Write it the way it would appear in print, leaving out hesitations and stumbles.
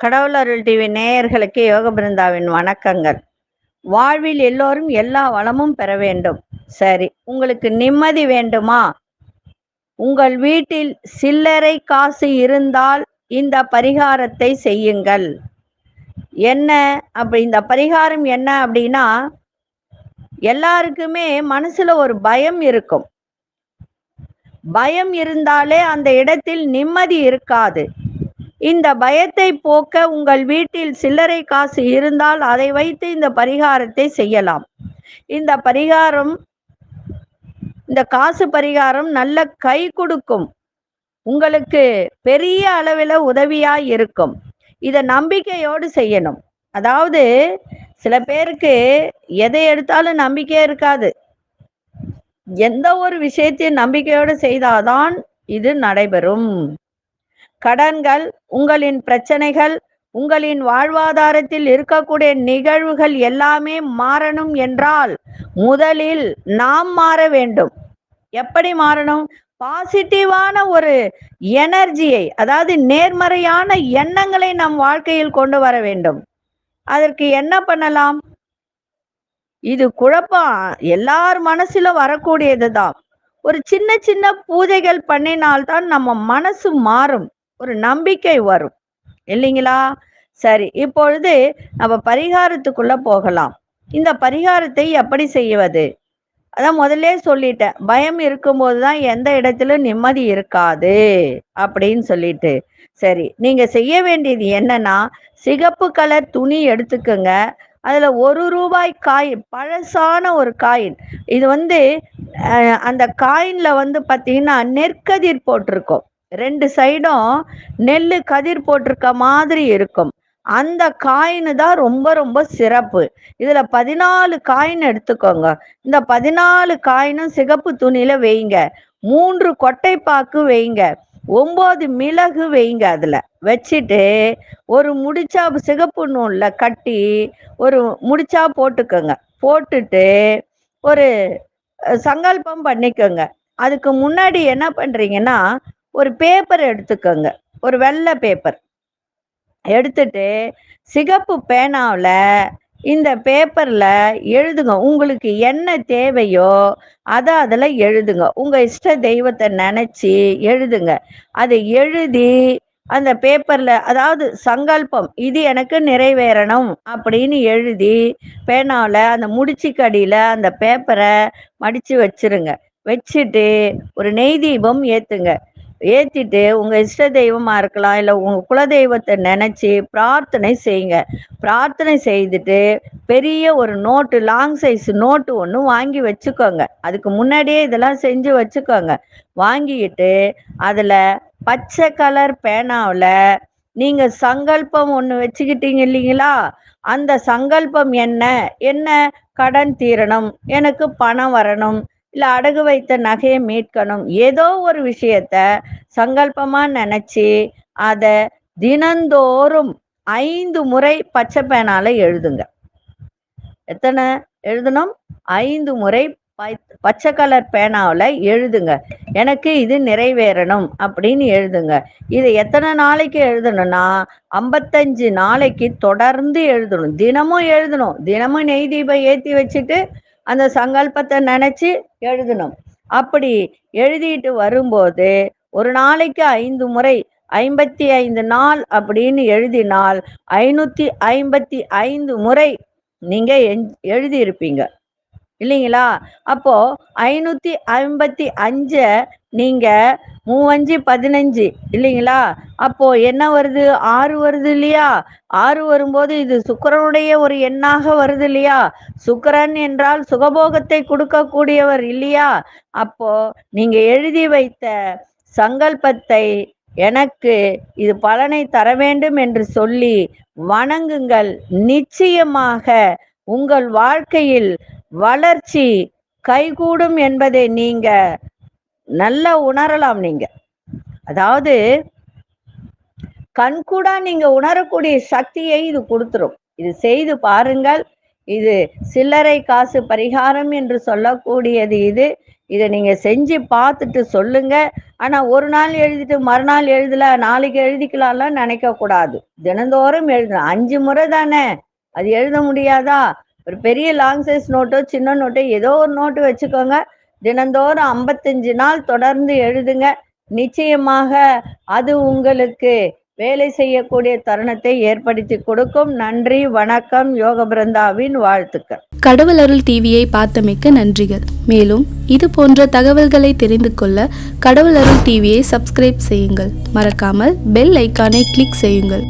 கடவுள் அருள் டிவி நேயர்களுக்கு யோக பிருந்தாவின் வணக்கங்கள். வாழ்வில் எல்லோரும் எல்லா வளமும் பெற வேண்டும். சரி, உங்களுக்கு நிம்மதி வேண்டுமா? உங்கள் வீட்டில் சில்லறை காசு இருந்தால் இந்த பரிகாரத்தை செய்யுங்கள். என்ன இந்த பரிகாரம் என்ன அப்படின்னா, எல்லாருக்குமே மனசுல ஒரு பயம் இருக்கும். பயம் இருந்தாலே அந்த இடத்தில் நிம்மதி இருக்காது. இந்த பயத்தை போக்க உங்கள் வீட்டில் சில்லறை காசு இருந்தால் அதை வைத்து இந்த பரிகாரத்தை செய்யலாம். இந்த காசு பரிகாரம் நல்ல கை கொடுக்கும், உங்களுக்கு பெரிய அளவில் உதவியாய் இருக்கும். இதை நம்பிக்கையோடு செய்யணும். அதாவது சில பேருக்கு எதை எடுத்தாலும் நம்பிக்கையே இருக்காது. எந்த ஒரு விஷயத்தையும் நம்பிக்கையோடு செய்தாதான் இது நடைபெறும். கடன்கள், உங்களின் பிரச்சனைகள், உங்களின் வாழ்வாதாரத்தில் இருக்கக்கூடிய நிகழ்வுகள் எல்லாமே மாறணும் என்றால் முதலில் நாம் மாற வேண்டும். எப்படி மாறணும்? பாசிட்டிவான ஒரு எனர்ஜியை, அதாவது நேர்மறையான எண்ணங்களை நம் வாழ்க்கையில் கொண்டு வர வேண்டும். அதற்கு என்ன பண்ணலாம்? இது குழப்பம் எல்லார் மனசுல வரக்கூடியதுதான். ஒரு சின்ன சின்ன பூஜைகள் பண்ணினால்தான் நம்ம மனசு மாறும், ஒரு நம்பிக்கை வரும், இல்லைங்களா? சரி, இப்பொழுது நம்ம பரிகாரத்துக்குள்ள போகலாம். இந்த பரிகாரத்தை எப்படி செய்வது? அதான் முதல்ல சொல்லிட்டேன், பயம் இருக்கும்போது தான் எந்த இடத்துல நிம்மதி இருக்காது அப்படின்னு சொல்லிட்டு. சரி, நீங்க செய்ய வேண்டியது என்னன்னா, சிகப்பு கலர் துணி எடுத்துக்கோங்க. அதுல 1 ரூபாய் காயின், பழசான ஒரு காயின். இது அந்த காயின்ல பார்த்தீங்கன்னா நெற்கதிர் போட்டிருக்கும். 2 சைடும் நெல்லு கதிர் போட்டிருக்க மாதிரி இருக்கும். அந்த காயின் தான் ரொம்ப ரொம்ப சிறப்பு. இதுல 14 காயின் எடுத்துக்கோங்க. இந்த 14 காயினும் சிகப்பு துணியில வைங்க. 3 கொட்டைப்பாக்கு வைங்க. 9 மிளகு வைங்க. அதுல வச்சுட்டு ஒரு முடிச்சா சிகப்பு நூல்ல கட்டி ஒரு முடிச்சா போட்டுக்கோங்க. போட்டுட்டு ஒரு சங்கல்பம் பண்ணிக்கோங்க. அதுக்கு முன்னாடி என்ன பண்றீங்கன்னா, ஒரு பேப்பர் எடுத்துக்கோங்க, ஒரு வெள்ளை பேப்பர் எடுத்துட்டு சிகப்பு பேனாவில் இந்த பேப்பர்ல எழுதுங்க. உங்களுக்கு என்ன தேவையோ அதை அதில் எழுதுங்க. உங்க இஷ்ட தெய்வத்தை நினைச்சு எழுதுங்க. அதை எழுதி அந்த பேப்பர்ல, அதாவது சங்கல்பம், இது எனக்கு நிறைவேறணும் அப்படின்னு எழுதி பேனாவில் அந்த முடிச்சுக்கடியில அந்த பேப்பரை மடிச்சு வச்சிருங்க. வச்சுட்டு ஒரு நெய் தீபம் ஏத்துங்க. ஏத்திட்டு உங்க இஷ்ட தெய்வமா இருக்கலாம், இல்லை உங்க குலதெய்வத்தை நினைச்சு பிரார்த்தனை செய்யுங்க. பிரார்த்தனை செய்துட்டு பெரிய ஒரு நோட்டு, லாங் சைஸ் நோட்டு ஒன்று வாங்கி வச்சுக்கோங்க. அதுக்கு முன்னாடியே இதெல்லாம் செஞ்சு வச்சுக்கோங்க. வாங்கிட்டு அதுல பச்சை கலர் பேனாவில் நீங்க சங்கல்பம் ஒன்று வச்சுக்கிட்டீங்க இல்லைங்களா? அந்த சங்கல்பம் என்ன என்ன? கடன் தீரணும், எனக்கு பணம் வரணும், இல்லை அடகு வைத்த நகையை மீட்கணும், ஏதோ ஒரு விஷயத்த சங்கல்பமா நினைச்சு அதை தினந்தோறும் 5 முறை பச்சை பேனால எழுதுங்க. எத்தனை எழுதணும்? 5 முறை பச்சை கலர் பேனாவில் எழுதுங்க. எனக்கு இது நிறைவேறணும் அப்படின்னு எழுதுங்க. இது எத்தனை நாளைக்கு எழுதணும்னா 55 நாளைக்கு தொடர்ந்து எழுதணும். தினமும் எழுதணும். தினமும் நெய் தீபம் ஏற்றி வச்சுட்டு அந்த சங்கல்பத்தை நினைச்சு எழுதணும். அப்படி எழுதிட்டு வரும்போது ஒரு நாளைக்கு 5 முறை 55 நாள் அப்படின்னு எழுதினால் 555 முறை நீங்க எழுதியிருப்பீங்க, இல்லைங்களா? அப்போ 555 நீங்க 3 5 15 இல்லைங்களா? அப்போ என்ன வருது? 6 வருது இல்லையா? 6 வரும்போது இது சுக்கிரனுடைய ஒரு எண்ணாக வருது இல்லையா? சுக்கிரன் என்றால் சுகபோகத்தை கொடுக்கக்கூடியவர் இல்லையா? அப்போ நீங்க எழுதி வைத்த சங்கல்பத்தை, எனக்கு இது பலனை தர வேண்டும் என்று சொல்லி வணங்குங்கள். நிச்சயமாக உங்கள் வாழ்க்கையில் வளர்ச்சி கைகூடும் என்பதை நீங்க நல்லா உணரலாம். நீங்க அதாவது கண்கூடா நீங்க உணரக்கூடிய சக்தியை இது கொடுத்துரும். இது செய்து பாருங்கள். இது சில்லறை காசு பரிகாரம் என்று சொல்லக்கூடியது. இதை நீங்கள் செஞ்சு பார்த்துட்டு சொல்லுங்க. ஆனால் ஒரு நாள் எழுதிட்டு மறுநாள் எழுதல, நாளைக்கு எழுதிக்கலாம்லாம் நினைக்கக்கூடாது. தினந்தோறும் எழுதணும். 5 முறை தானே, அது எழுத முடியாதா? ஒரு பெரிய லாங் சைஸ் நோட்டோ சின்ன நோட்டோ ஏதோ ஒரு நோட்டு வச்சுக்கோங்க. தினந்தோறும் 55 நாள் தொடர்ந்து எழுதுங்க. நிச்சயமாக அது உங்களுக்கு வேலை செய்யக்கூடிய தருணத்தை ஏற்படுத்தி கொடுக்கும். நன்றி, வணக்கம். யோக பிருந்தாவின் வாழ்த்துக்கள். கடவுள் அருள் டிவியை பார்த்தமைக்கு நன்றிகள். மேலும் இது போன்ற தகவல்களை தெரிந்து கொள்ள கடவுள் அருள் டிவியை சப்ஸ்கிரைப் செய்யுங்கள். மறக்காமல் பெல் ஐக்கானை கிளிக் செய்யுங்கள்.